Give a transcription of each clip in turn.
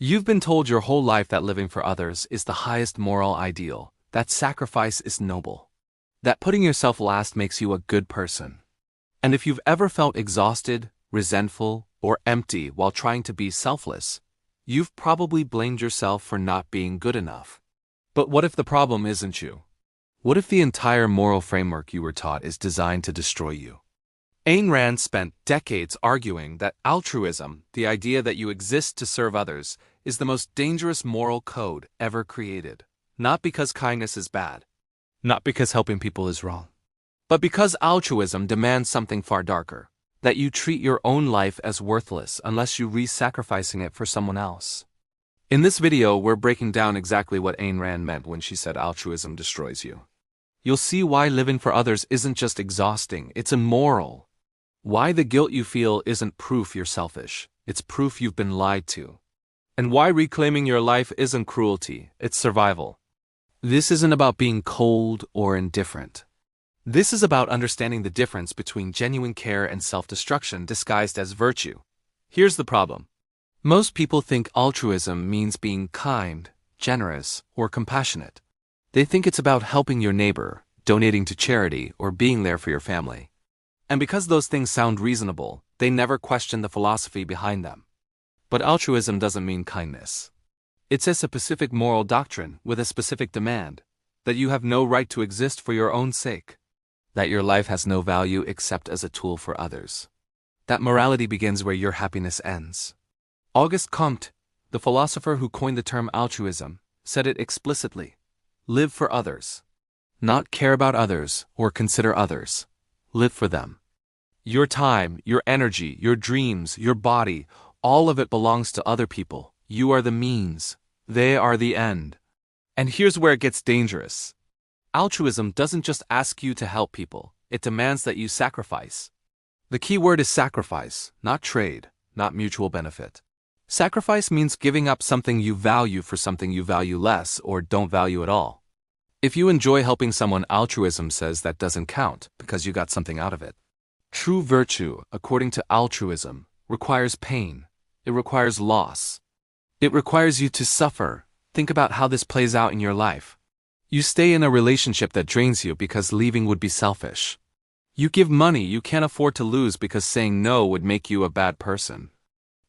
You've been told your whole life that living for others is the highest moral ideal, that sacrifice is noble, that putting yourself last makes you a good person. And if you've ever felt exhausted, resentful, or empty while trying to be selfless, you've probably blamed yourself for not being good enough. But what if the problem isn't you? What if the entire moral framework you were taught is designed to destroy you? Ayn Rand spent decades arguing that altruism, the idea that you exist to serve others, is the most dangerous moral code ever created. Not because kindness is bad, not because helping people is wrong, but because altruism demands something far darker, that you treat your own life as worthless unless you risk sacrificing it for someone else. In this video, we're breaking down exactly what Ayn Rand meant when she said altruism destroys you. You'll see why living for others isn't just exhausting, it's immoral. Why the guilt you feel isn't proof you're selfish, it's proof you've been lied to. And why reclaiming your life isn't cruelty, it's survival. This isn't about being cold or indifferent. This is about understanding the difference between genuine care and self-destruction disguised as virtue. Here's the problem. Most people think altruism means being kind, generous, or compassionate. They think it's about helping your neighbor, donating to charity, or being there for your family. And because those things sound reasonable, they never question the philosophy behind them. But altruism doesn't mean kindness. It's a specific moral doctrine with a specific demand, that you have no right to exist for your own sake, that your life has no value except as a tool for others, that morality begins where your happiness ends. Auguste Comte, the philosopher who coined the term altruism, said it explicitly: live for others. Not care about others or consider others. Live for them. Your time, your energy, your dreams, your body, all of it belongs to other people. You are the means. They are the end. And here's where it gets dangerous. Altruism doesn't just ask you to help people, it demands that you sacrifice. The key word is sacrifice, not trade, not mutual benefit. Sacrifice means giving up something you value for something you value less or don't value at all. If you enjoy helping someone, altruism says that doesn't count because you got something out of it. True virtue, according to altruism, requires pain. It requires loss. It requires you to suffer. Think about how this plays out in your life. You stay in a relationship that drains you because leaving would be selfish. You give money you can't afford to lose because saying no would make you a bad person.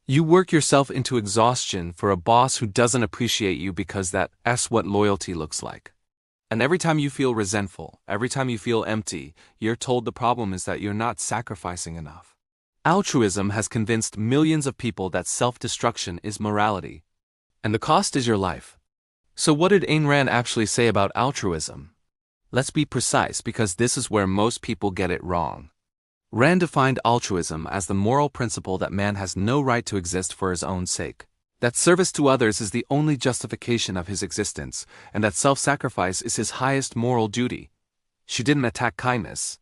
You work yourself into exhaustion for a boss who doesn't appreciate you because that's what loyalty looks like. And every time you feel resentful, every time you feel empty, you're told the problem is that you're not sacrificing enough. Altruism has convinced millions of people that self-destruction is morality. And the cost is your life. So what did Ayn Rand actually say about altruism? Let's be precise because this is where most people get it wrong. Rand defined altruism as the moral principle that man has no right to exist for his own sake, that service to others is the only justification of his existence, and that self-sacrifice is his highest moral duty. She didn't attack kindness.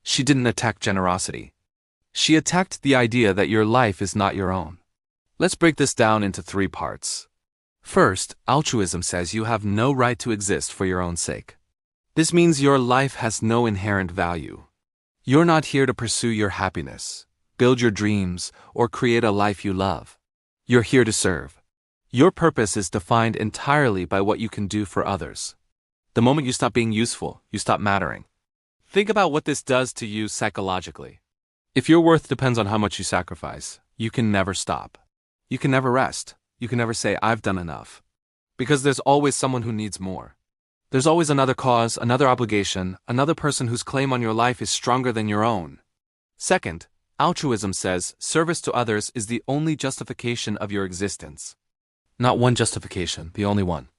She didn't attack generosity. She attacked the idea that your life is not your own. Let's break this down into 3 parts. First, altruism says you have no right to exist for your own sake. This means your life has no inherent value. You're not here to pursue your happiness, build your dreams, or create a life you love. You're here to serve. Your purpose is defined entirely by what you can do for others. The moment you stop being useful, you stop mattering. Think about what this does to you psychologically. If your worth depends on how much you sacrifice, you can never stop. You can never rest. You can never say, I've done enough. Because there's always someone who needs more. There's always another cause, another obligation, another person whose claim on your life is stronger than your own. Second, altruism says service to others is the only justification of your existence. Not one justification, the only one.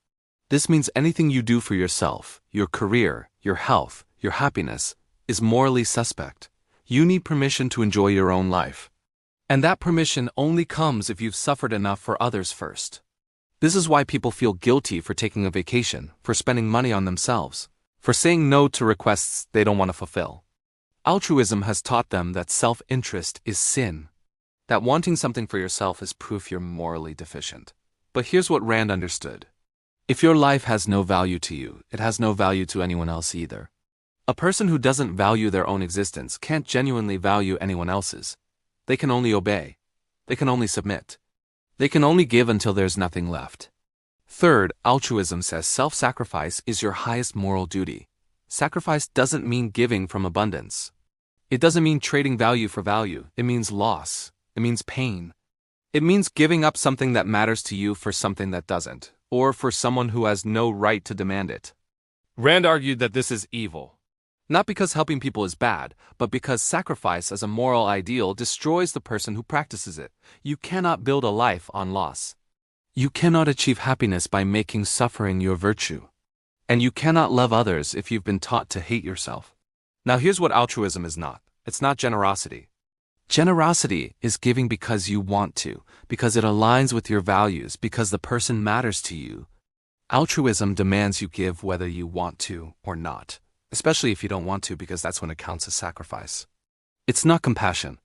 This means anything you do for yourself, your career, your health, your happiness, is morally suspect. You need permission to enjoy your own life. And that permission only comes if you've suffered enough for others first. This is why people feel guilty for taking a vacation, for spending money on themselves, for saying no to requests they don't want to fulfill. Altruism has taught them that self-interest is sin, that wanting something for yourself is proof you're morally deficient. But here's what Rand understood. If your life has no value to you, it has no value to anyone else either. A person who doesn't value their own existence can't genuinely value anyone else's. They can only obey. They can only submit. They can only give until there's nothing left. Third, altruism says self-sacrifice is your highest moral duty. Sacrifice doesn't mean giving from abundance. It doesn't mean trading value for value. It means loss. It means pain. It means giving up something that matters to you for something that doesn't, or for someone who has no right to demand it. Rand argued that this is evil. Not because helping people is bad, but because sacrifice as a moral ideal destroys the person who practices it. You cannot build a life on loss. You cannot achieve happiness by making suffering your virtue. And you cannot love others if you've been taught to hate yourself. Now here's what altruism is not. It's not generosity. Generosity is giving because you want to, because it aligns with your values, because the person matters to you. Altruism demands you give whether you want to or not, especially if you don't want to, because that's when it counts as sacrifice. It's not compassion.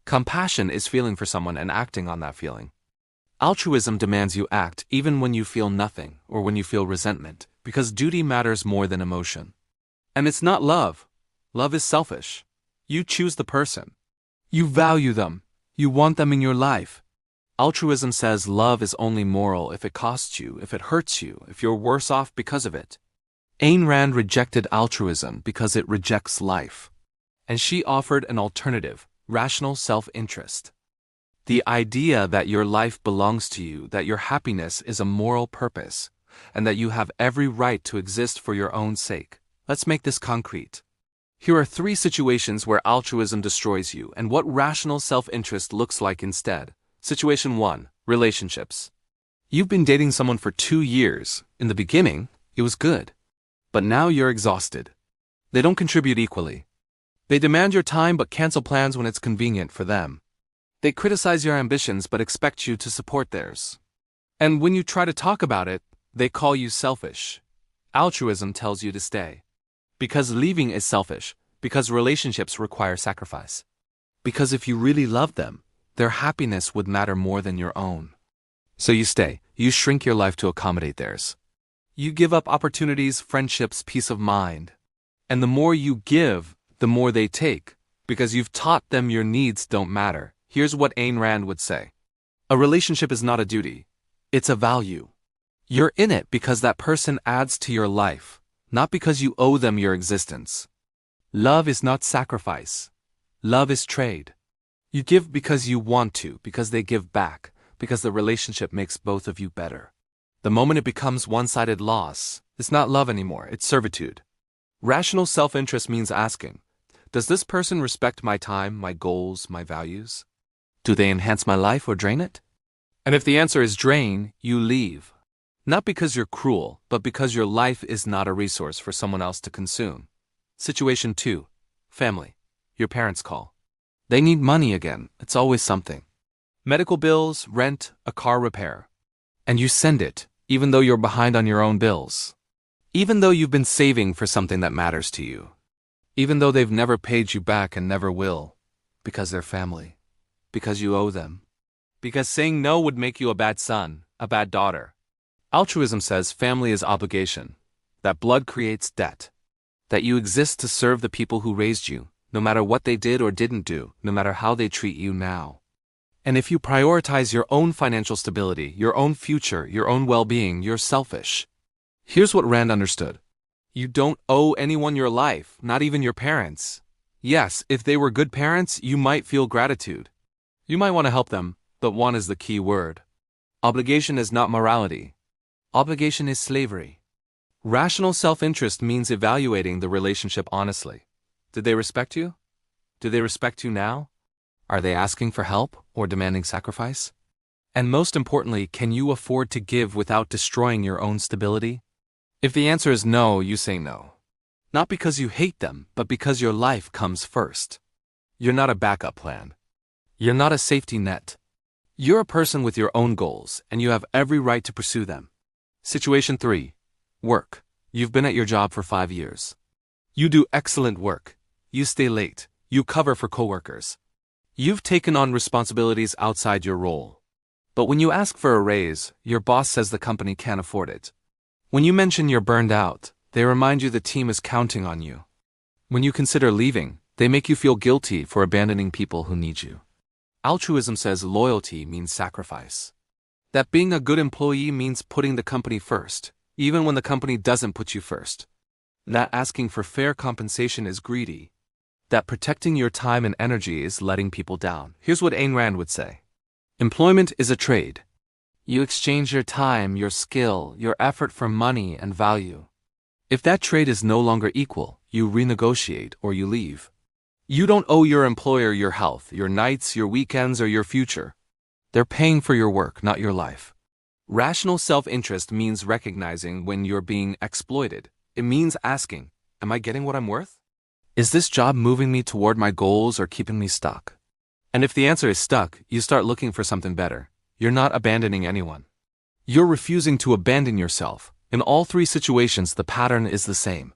Compassion is feeling for someone and acting on that feeling. Altruism demands you act even when you feel nothing or when you feel resentment, because duty matters more than emotion. And it's not love. Love is selfish. You choose the person. You value them. You want them in your life. Altruism says love is only moral if it costs you, if it hurts you, if you're worse off because of it. Ayn Rand rejected altruism because it rejects life. And she offered an alternative, rational self-interest. The idea that your life belongs to you, that your happiness is a moral purpose, and that you have every right to exist for your own sake. Let's make this concrete. Here are 3 situations where altruism destroys you and what rational self-interest looks like instead. Situation 1. Relationships. You've been dating someone for 2 years. In the beginning, it was good. But now you're exhausted. They don't contribute equally. They demand your time but cancel plans when it's convenient for them. They criticize your ambitions but expect you to support theirs. And when you try to talk about it, they call you selfish. Altruism tells you to stay. Because leaving is selfish, because relationships require sacrifice. Because if you really love them, their happiness would matter more than your own. So you stay, you shrink your life to accommodate theirs. You give up opportunities, friendships, peace of mind. And the more you give, the more they take, because you've taught them your needs don't matter. Here's what Ayn Rand would say. A relationship is not a duty, it's a value. You're in it because that person adds to your life, not because you owe them your existence. Love is not sacrifice. Love is trade. You give because you want to, because they give back, because the relationship makes both of you better. The moment it becomes one-sided loss, it's not love anymore, it's servitude. Rational self-interest means asking, does this person respect my time, my goals, my values? Do they enhance my life or drain it? And if the answer is drain, you leave. Not because you're cruel, but because your life is not a resource for someone else to consume. Situation 2. Family. Your parents call. They need money again. It's always something. Medical bills, rent, a car repair. And you send it, even though you're behind on your own bills. Even though you've been saving for something that matters to you. Even though they've never paid you back and never will. Because they're family. Because you owe them. Because saying no would make you a bad son, a bad daughter. Altruism says family is obligation, that blood creates debt, that you exist to serve the people who raised you, no matter what they did or didn't do, no matter how they treat you now. And if you prioritize your own financial stability, your own future, your own well-being, you're selfish. Here's what Rand understood. You don't owe anyone your life, not even your parents. Yes, if they were good parents, you might feel gratitude. You might want to help them, but one is the key word. Obligation is not morality. Obligation is slavery. Rational self-interest means evaluating the relationship honestly. Did they respect you? Do they respect you now? Are they asking for help or demanding sacrifice? And most importantly, can you afford to give without destroying your own stability? If the answer is no, you say no. Not because you hate them, but because your life comes first. You're not a backup plan. You're not a safety net. You're a person with your own goals, and you have every right to pursue them. Situation 3. Work. You've been at your job for 5 years. You do excellent work. You stay late. You cover for coworkers. You've taken on responsibilities outside your role. But when you ask for a raise, your boss says the company can't afford it. When you mention you're burned out, they remind you the team is counting on you. When you consider leaving, they make you feel guilty for abandoning people who need you. Altruism says loyalty means sacrifice. That being a good employee means putting the company first, even when the company doesn't put you first. That asking for fair compensation is greedy. That protecting your time and energy is letting people down. Here's what Ayn Rand would say. Employment is a trade. You exchange your time, your skill, your effort for money and value. If that trade is no longer equal, you renegotiate or you leave. You don't owe your employer your health, your nights, your weekends, or your future. They're paying for your work, not your life. Rational self-interest means recognizing when you're being exploited. It means asking, am I getting what I'm worth? Is this job moving me toward my goals or keeping me stuck? And if the answer is stuck, you start looking for something better. You're not abandoning anyone. You're refusing to abandon yourself. In all three situations, the pattern is the same.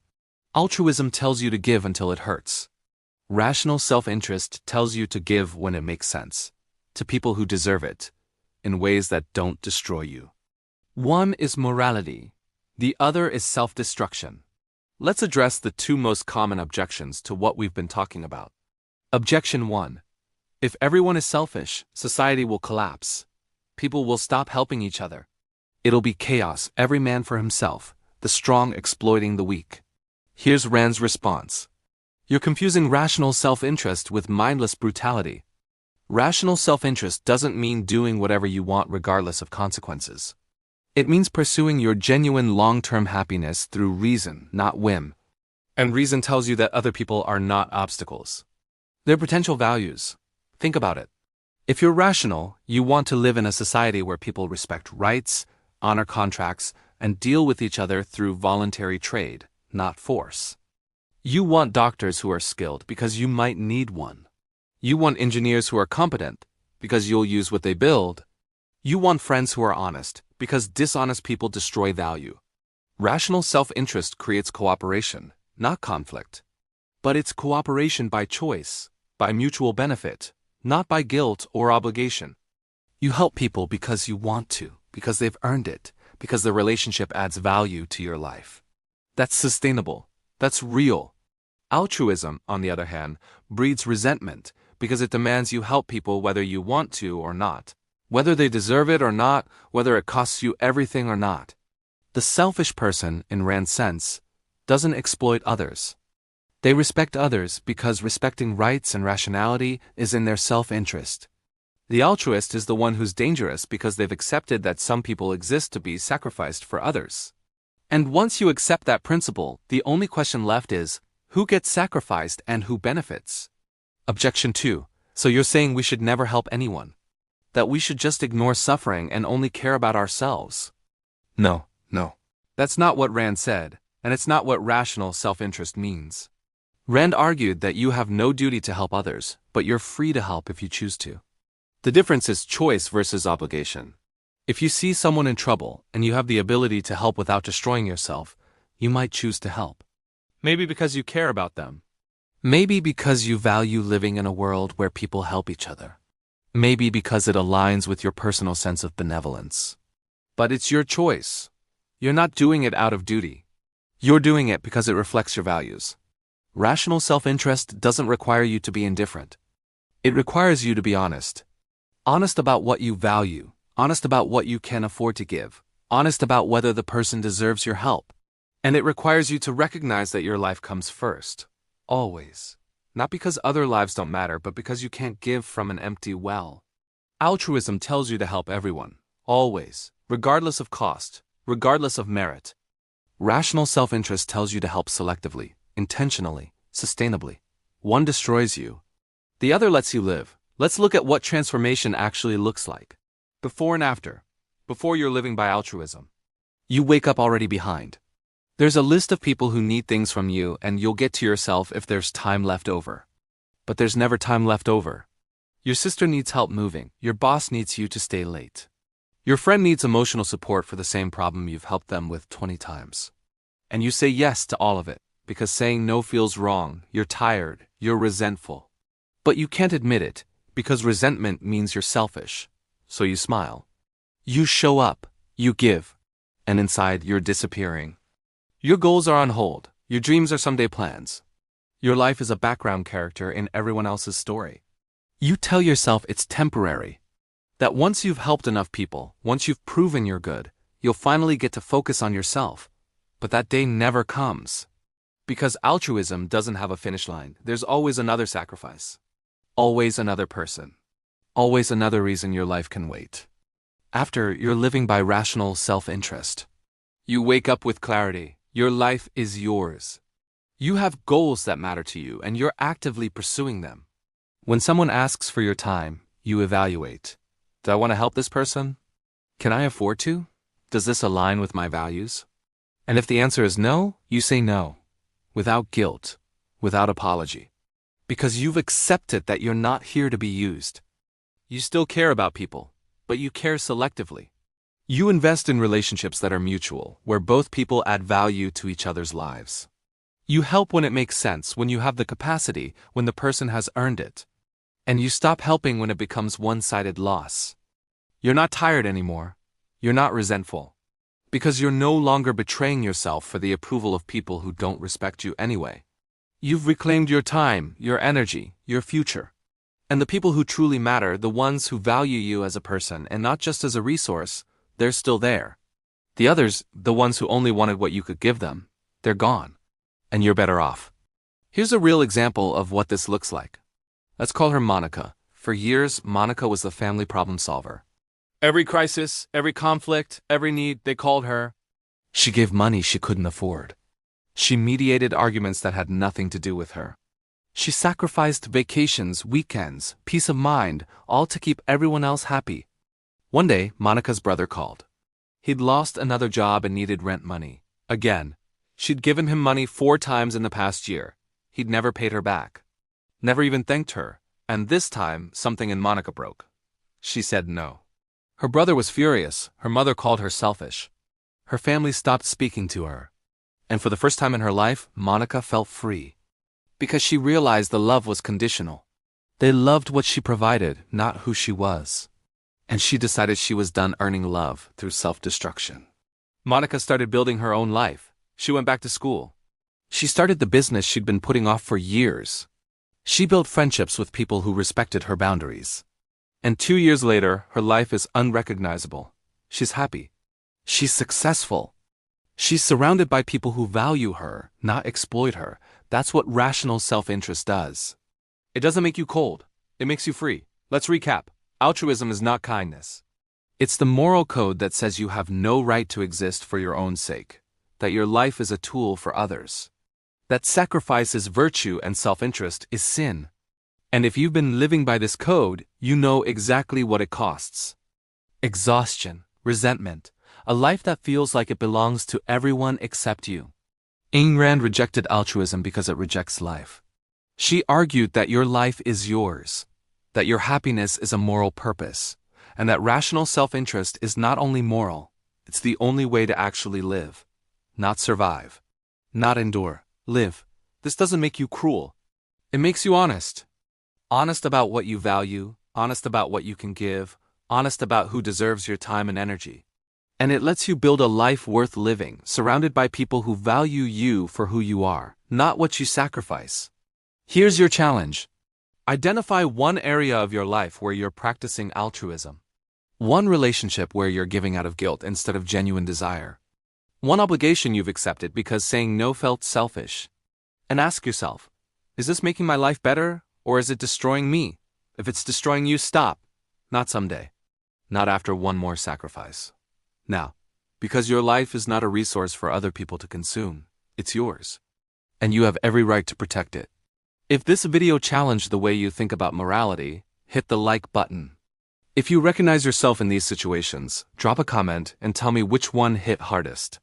Altruism tells you to give until it hurts. Rational self-interest tells you to give when it makes sense, to people who deserve it, in ways that don't destroy you. One is morality. The other is self-destruction. Let's address the two most common objections to what we've been talking about. Objection 1. If everyone is selfish, society will collapse. People will stop helping each other. It'll be chaos, every man for himself, the strong exploiting the weak. Here's Rand's response. You're confusing rational self-interest with mindless brutality. Rational self-interest doesn't mean doing whatever you want regardless of consequences. It means pursuing your genuine long-term happiness through reason, not whim. And reason tells you that other people are not obstacles. They're potential values. Think about it. If you're rational, you want to live in a society where people respect rights, honor contracts, and deal with each other through voluntary trade, not force. You want doctors who are skilled because you might need one. You want engineers who are competent because you'll use what they build. You want friends who are honest because dishonest people destroy value. Rational self-interest creates cooperation, not conflict. But it's cooperation by choice, by mutual benefit, not by guilt or obligation. You help people because you want to, because they've earned it, because the relationship adds value to your life. That's sustainable. That's real. Altruism, on the other hand, breeds resentment because it demands you help people whether you want to or not, whether they deserve it or not, whether it costs you everything or not. The selfish person, in Rand's sense, doesn't exploit others. They respect others because respecting rights and rationality is in their self-interest. The altruist is the one who's dangerous because they've accepted that some people exist to be sacrificed for others. And once you accept that principle, the only question left is, who gets sacrificed and who benefits? Objection 2. So you're saying we should never help anyone? That we should just ignore suffering and only care about ourselves? No. That's not what Rand said, and it's not what rational self-interest means. Rand argued that you have no duty to help others, but you're free to help if you choose to. The difference is choice versus obligation. If you see someone in trouble and you have the ability to help without destroying yourself, you might choose to help. Maybe because you care about them. Maybe because you value living in a world where people help each other. Maybe because it aligns with your personal sense of benevolence. But it's your choice. You're not doing it out of duty. You're doing it because it reflects your values. Rational self-interest doesn't require you to be indifferent. It requires you to be honest. Honest about what you value. Honest about what you can afford to give. Honest about whether the person deserves your help. And it requires you to recognize that your life comes first. Always. Not because other lives don't matter, but because you can't give from an empty well. Altruism tells you to help everyone. Always. Regardless of cost. Regardless of merit. Rational self-interest tells you to help selectively. Intentionally, sustainably. One destroys you. The other lets you live. Let's look at what transformation actually looks like. Before and after. Before you're living by altruism. You wake up already behind. There's a list of people who need things from you, and you'll get to yourself if there's time left over. But there's never time left over. Your sister needs help moving. Your boss needs you to stay late. Your friend needs emotional support for the same problem you've helped them with 20 times. And you say yes to all of it. Because saying no feels wrong, you're tired, you're resentful. But you can't admit it, because resentment means you're selfish. So you smile. You show up, you give, and inside you're disappearing. Your goals are on hold, your dreams are someday plans. Your life is a background character in everyone else's story. You tell yourself it's temporary. That once you've helped enough people, once you've proven you're good, you'll finally get to focus on yourself. But that day never comes. Because altruism doesn't have a finish line. There's always another sacrifice. Always another person. Always another reason your life can wait. After, you're living by rational self-interest. You wake up with clarity. Your life is yours. You have goals that matter to you, and you're actively pursuing them. When someone asks for your time, you evaluate. Do I want to help this person? Can I afford to? Does this align with my values? And if the answer is no, you say no. Without guilt. Without apology. Because you've accepted that you're not here to be used. You still care about people, but you care selectively. You invest in relationships that are mutual, where both people add value to each other's lives. You help when it makes sense, when you have the capacity, when the person has earned it. And you stop helping when it becomes one-sided loss. You're not tired anymore. You're not resentful. Because you're no longer betraying yourself for the approval of people who don't respect you anyway. You've reclaimed your time, your energy, your future. And the people who truly matter, the ones who value you as a person and not just as a resource, they're still there. The others, the ones who only wanted what you could give them, they're gone. And you're better off. Here's a real example of what this looks like. Let's call her Monica. For years, Monica was the family problem solver. Every crisis, every conflict, every need, they called her. She gave money she couldn't afford. She mediated arguments that had nothing to do with her. She sacrificed vacations, weekends, peace of mind, all to keep everyone else happy. One day, Monica's brother called. He'd lost another job and needed rent money. Again. She'd given him money 4 times in the past year. He'd never paid her back. Never even thanked her. And this time, something in Monica broke. She said no. Her brother was furious. Her mother called her selfish. Her family stopped speaking to her. And for the first time in her life, Monica felt free. Because she realized the love was conditional. They loved what she provided, not who she was. And she decided she was done earning love through self-destruction. Monica started building her own life. She went back to school. She started the business she'd been putting off for years. She built friendships with people who respected her boundaries. And 2 years later, her life is unrecognizable. She's happy. She's successful. She's surrounded by people who value her, not exploit her. That's what rational self-interest does. It doesn't make you cold. It makes you free. Let's recap. Altruism is not kindness. It's the moral code that says you have no right to exist for your own sake. That your life is a tool for others. That sacrifice is virtue and self-interest is sin. And if you've been living by this code, you know exactly what it costs. Exhaustion, resentment, a life that feels like it belongs to everyone except you. Ayn Rand rejected altruism because it rejects life. She argued that your life is yours, that your happiness is a moral purpose, and that rational self-interest is not only moral, it's the only way to actually live. Not survive. Not endure. Live. This doesn't make you cruel. It makes you honest. Honest about what you value, honest about what you can give, honest about who deserves your time and energy. And it lets you build a life worth living, surrounded by people who value you for who you are, not what you sacrifice. Here's your challenge. Identify one area of your life where you're practicing altruism. One relationship where you're giving out of guilt instead of genuine desire. One obligation you've accepted because saying no felt selfish. And ask yourself, is this making my life better, or is it destroying me? If it's destroying you, stop. Not someday. Not after one more sacrifice. Now, because your life is not a resource for other people to consume, it's yours. And you have every right to protect it. If this video challenged the way you think about morality, hit the like button. If you recognize yourself in these situations, drop a comment and tell me which one hit hardest.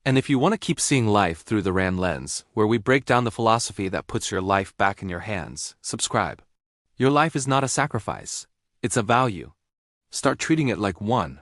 And if you want to keep seeing life through the Rand lens, where we break down the philosophy that puts your life back in your hands, subscribe. Your life is not a sacrifice. It's a value. Start treating it like one.